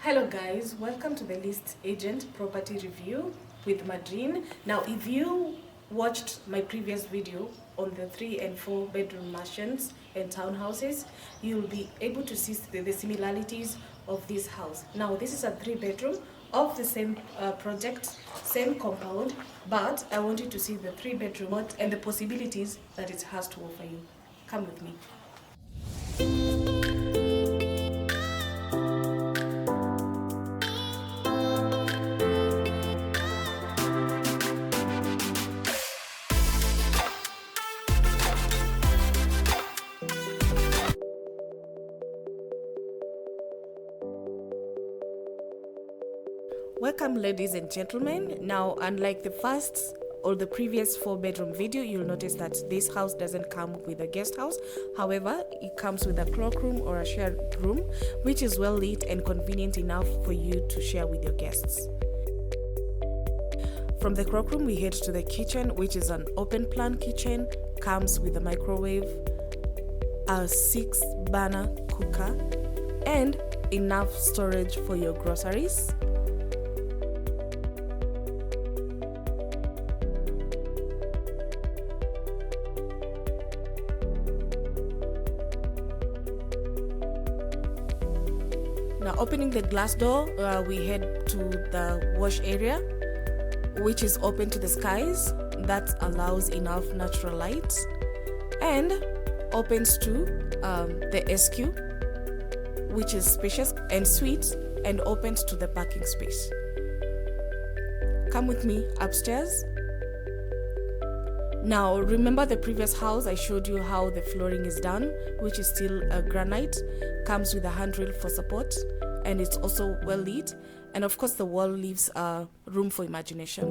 Hello guys, welcome to the List Agent Property Review with Madrine. Now if you watched my previous video on the 3 and 4 bedroom mansions and townhouses, you'll be able to see the similarities of this house. Now this is a 3-bedroom of the same project, same compound, but I want you to see the 3-bedroom and the possibilities that it has to offer you. Come with me. Welcome ladies and gentlemen. Now, unlike the first or the previous 4-bedroom video, you'll notice that this house doesn't come with a guest house. However, it comes with a cloakroom or a shared room, which is well lit and convenient enough for you to share with your guests. From the cloakroom, we head to the kitchen, which is an open plan kitchen, comes with a microwave, a 6-burner cooker, and enough storage for your groceries. Now, opening the glass door, we head to the wash area, which is open to the skies. That allows enough natural light and opens to the SQ, which is spacious and sweet and opens to the parking space. Come with me upstairs. Now, remember the previous house, I showed you how the flooring is done, which is still granite, comes with a handrail for support, and it's also well lit. And of course, the wall leaves room for imagination.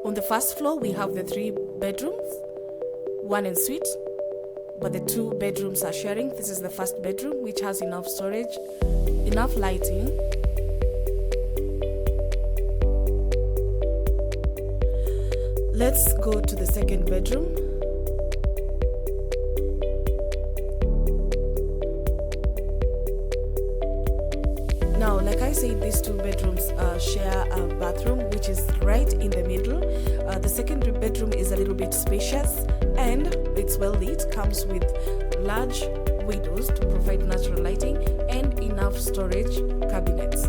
On the first floor, we have the 3 bedrooms, 1 en suite, but the 2 bedrooms are sharing. This is the first bedroom, which has enough storage, enough lighting. Let's go to the 2nd bedroom. Now, like I said, these 2 bedrooms share a bathroom, which is right in the middle. The 2nd bedroom is a little bit spacious and it's well lit, comes with large windows to provide natural lighting and enough storage cabinets.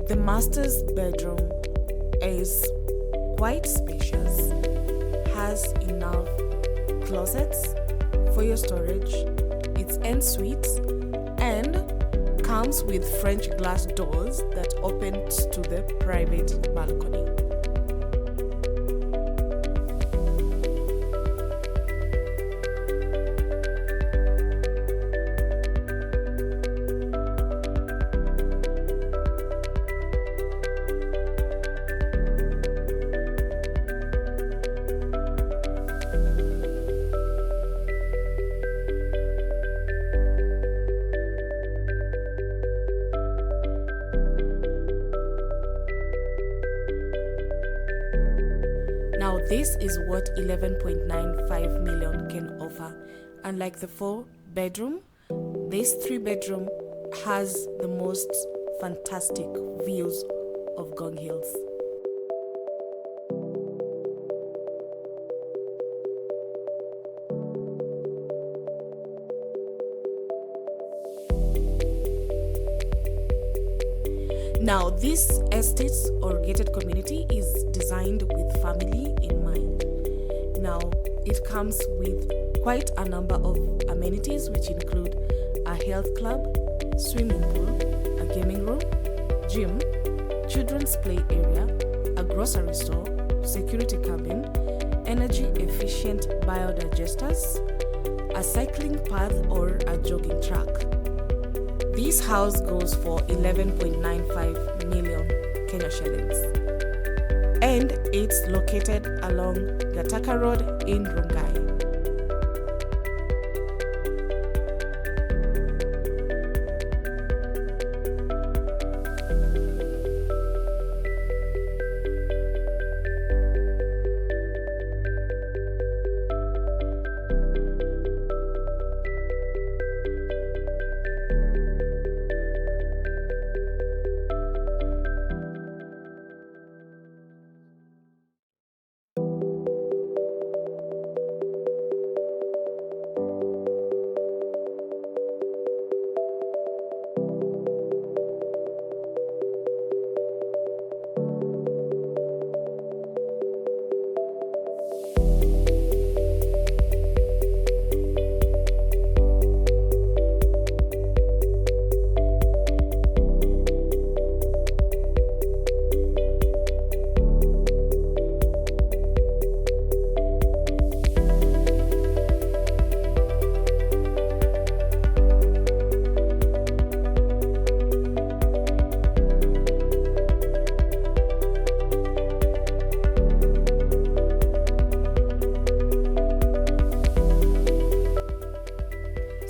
The master's bedroom is quite spacious, has enough closets for your storage, it's en suite, and comes with French glass doors that open to the private balcony. Now this is what 11.95 million can offer. Unlike the 4-bedroom, this 3-bedroom has the most fantastic views of Ngong Hills. Now, this estate or gated community is designed with family in mind. Now, it comes with quite a number of amenities, which include a health club, swimming pool, a gaming room, gym, children's play area, a grocery store, security cabin, energy efficient biodigesters, a cycling path or a jogging track. This house goes for 11.95 million Kenya shillings. And it's located along Gataka Road in Rongai.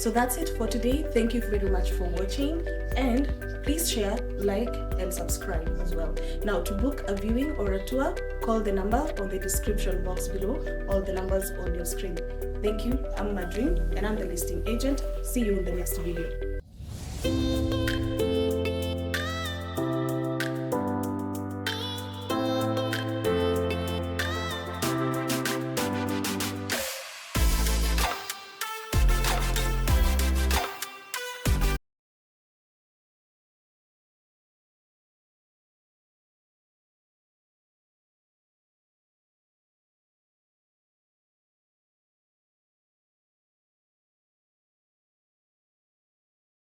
So that's it for today. Thank you very much for watching, and please share, like and subscribe as well. Now, to book a viewing or a tour, call the number on the description box below or the numbers on your screen. Thank you. I'm Madrine and I'm the listing agent. See you in the next video.